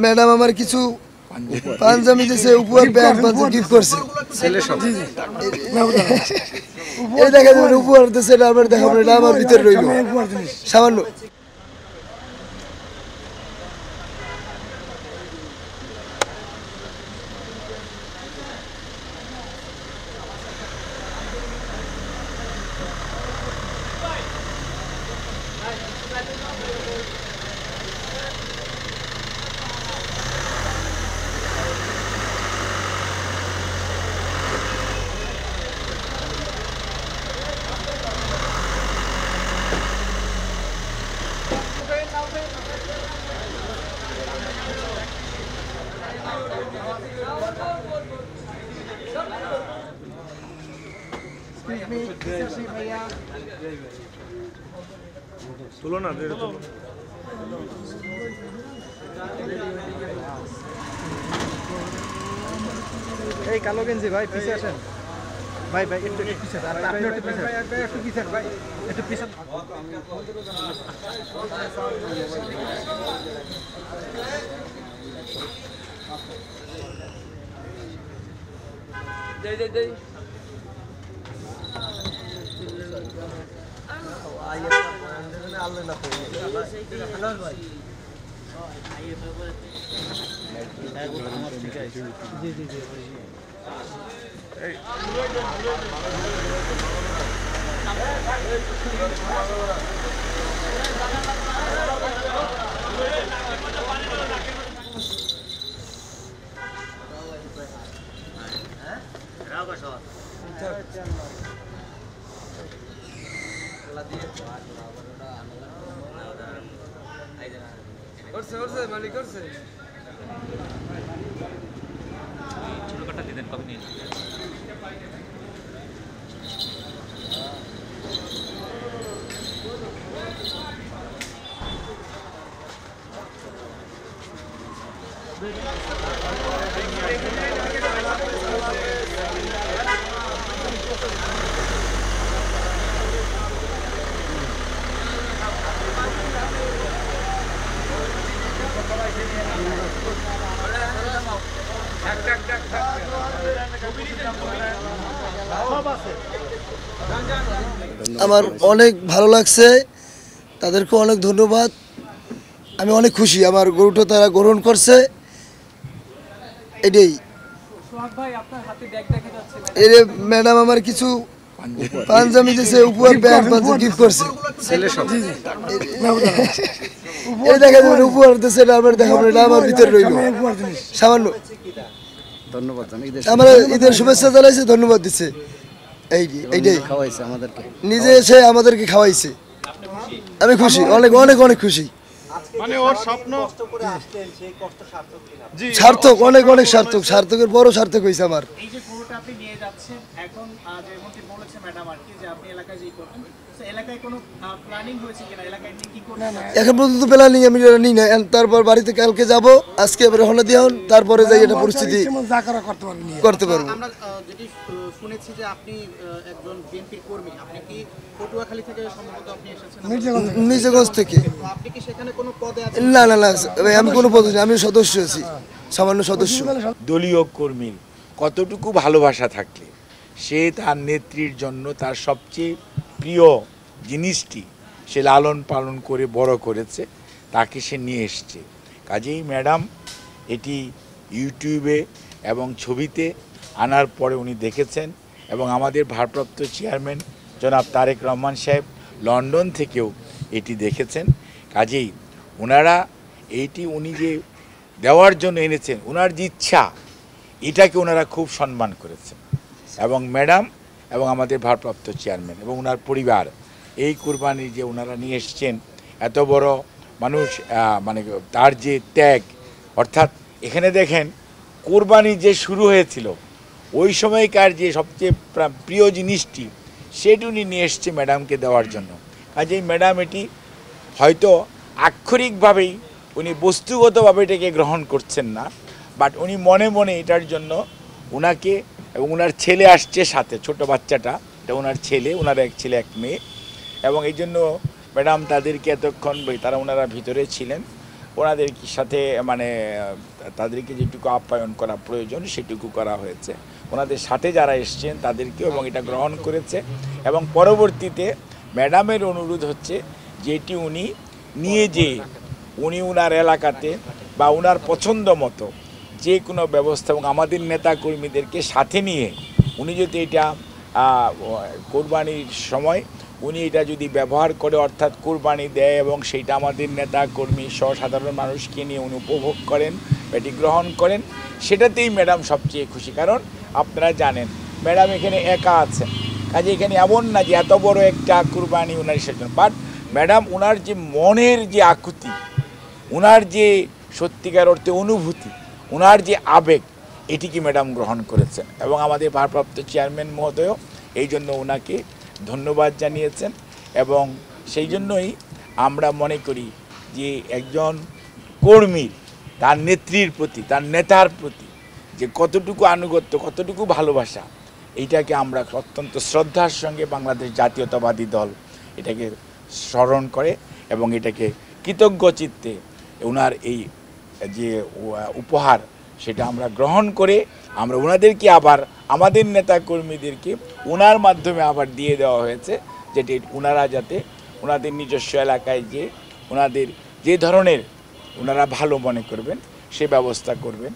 Madam আমার কিছু পাঞ্জাবি দিয়েছে, উপহার ব্যাগ গিফট করছে। এই দেখা যাবে উপহার দিয়েছে, এটা আমার দেখাবো, এটা আমার ভিতরে রইল সামান্য। তুলো না, এই কালো গেঞ্জি ভাই পিছে আসেন ভাই, ভাই একটু পিছে, আপনি একটু পিছে, একটু পিছে ভাই, একটু পিছে। ছোটখাটো দিতেন কবে নিয়ে আমার অনেক ভালো লাগছে, তাদেরকে অনেক ধন্যবাদ। আমি অনেক খুশি, আমার গরুটা তারা গ্রহণ করছে, এটাই। এর ম্যাডাম আমার কিছু পাঞ্জাবি দিয়েছে, উপহার ব্যাগ গিফট করছে। এই দেখা যাবে উপহার দিয়েছে, এটা আমার দেখাবো, এটা আমার ভিতরে রইল সামান্য। ধন্যবাদ, আমরা ঈদের শুভেচ্ছা জানাইছে, ধন্যবাদ দিচ্ছে। এইটাই খাওয়াইছে আমাদেরকে, নিজে এসে আমাদেরকে খাওয়াইছে। আমি খুশি, অনেক অনেক অনেক খুশি। মানে ওর স্বপ্ন সার্থক, অনেক অনেক সার্থক, সার্থকের বড় সার্থক হয়েছে আমার। এই যে গরুটা আপনি নিয়ে যাচ্ছেন এখন, যেমনটি বলেছে ম্যাডাম আর কি, যে আপনি এলাকায় যেই করবেন, এলাকায় কোনো প্ল্যানিং হয়েছে কিনা, এলাকায় নিয়ে কি করবেন? এখন পর্যন্ত প্ল্যানিং আমি নিই না, তারপর বাড়িতে কালকে যাব, আজকে এবার রওনা দিয়ে তারপরে যাই এটা পরিস্থিতি করতে পারবো। আমরা যেটি শুনেছি যে আপনি একজন বিএনপির কর্মী, আপনি কি পটুয়াখালী থেকে সম্ভবত আপনি এসেছেন মির্জাগঞ্জ থেকে। আপনি কি সেখানে কোনো পদে আছেন? না না না, আমি কোনো পদে নেই, আমি সদস্য আছি, সামান্য সদস্য। দলীয় কর্মীর কতটুকু ভালোবাসা থাকলে সে তার নেত্রীর জন্য তার সবচেয়ে প্রিয় জিনিসটি সে লালন পালন করে বড় করেছে, তাকে সে নিয়ে এসছে। কাজেই ম্যাডাম এটি ইউটিউবে এবং ছবিতে আনার পরে উনি দেখেছেন, এবং আমাদের ভারপ্রাপ্ত চেয়ারম্যান জনাব তারেক রহমান সাহেব লন্ডন থেকেও এটি দেখেছেন। কাজেই ওনারা এইটি উনি যে দেওয়ার জন্য এনেছেন, ওনার যে ইচ্ছা, এটাকে ওনারা খুব সম্মান করেছেন। এবং ম্যাডাম এবং আমাদের ভারপ্রাপ্ত চেয়ারম্যান এবং ওনার পরিবার এই কুরবানি যে ওনারা নিয়ে এসছেন, এত বড় মানুষ, মানে তার যে ত্যাগ, অর্থাৎ এখানে দেখেন কুরবানি যে শুরু হয়েছিল ওই সময়কার যে সবচেয়ে প্রিয় জিনিসটি সেটি উনি নিয়ে এসছে ম্যাডামকে দেওয়ার জন্য। কাজেই ম্যাডাম এটি হয়তো আক্ষরিকভাবেই উনি বস্তুগতভাবে এটাকে গ্রহণ করছেন না, বাট উনি মনে মনে এটার জন্য ওনাকে এবং ওনার ছেলে আসছে সাথে, ছোট বাচ্চাটা এটা ওনার ছেলে, ওনার এক ছেলে এক মেয়ে, এবং এই জন্য ম্যাডাম তাদেরকে এতক্ষণ তারা ওনারা ভিতরে ছিলেন, ওনাদের সাথে মানে তাদেরকে যেটুকু আপ্যায়ন করা প্রয়োজন সেটুকু করা হয়েছে। ওনাদের সাথে যারা এসছেন তাদেরকেও এবং এটা গ্রহণ করেছে এবং পরবর্তীতে ম্যাডামের অনুরোধ হচ্ছে যেটি উনি নিয়ে যেয়ে উনি ওনার এলাকাতে বা ওনার পছন্দ মতো যে কোনো ব্যবস্থা এবং আমাদের নেতা কর্মীদেরকে সাথে নিয়ে উনি যদি এটা কোরবানির সময় উনি এটা যদি ব্যবহার করে অর্থাৎ কোরবানি দেয় এবং সেইটা আমাদের নেতা কর্মী সহ সাধারণ মানুষকে নিয়ে উনি উপভোগ করেন, এটি গ্রহণ করেন, সেটাতেই ম্যাডাম সবচেয়ে খুশি। কারণ আপনারা জানেন ম্যাডাম এখানে একা আছেন, কাজে এখানে এমন না যে এত বড় একটা কোরবানি ওনার সেজন্য, বাট ম্যাডাম ওনার যে মনের যে আকুতি, ওনার যে সত্যিকার অর্থে অনুভূতি, ওনার যে আবেগ, এটিকে ম্যাডাম গ্রহণ করেছেন এবং আমাদের ভারপ্রাপ্ত চেয়ারম্যান মহোদয়ও এই জন্য ওনাকে ধন্যবাদ জানিয়েছেন। এবং সেই জন্যই আমরা মনে করি যে একজন কর্মী তার নেত্রীর প্রতি, তার নেতার প্রতি যে কতটুকু আনুগত্য, কতটুকু ভালোবাসা, এইটাকে আমরা অত্যন্ত শ্রদ্ধার সঙ্গে বাংলাদেশ জাতীয়তাবাদী দল এটাকে স্মরণ করে এবং এটাকে কৃতজ্ঞ চিত্তে ওনার এই যে উপহার সেটা আমরা গ্রহণ করে আমরা ওনাদেরকে আবার আমাদের নেতা কর্মীদেরকে ওনার মাধ্যমে আবার দিয়ে দেওয়া হয়েছে, যেটি ওনারা যাতে ওনাদের নিজস্ব এলাকায় যে ওনাদের যে ধরনের ওনারা ভালো মনে করবেন সে ব্যবস্থা করবেন।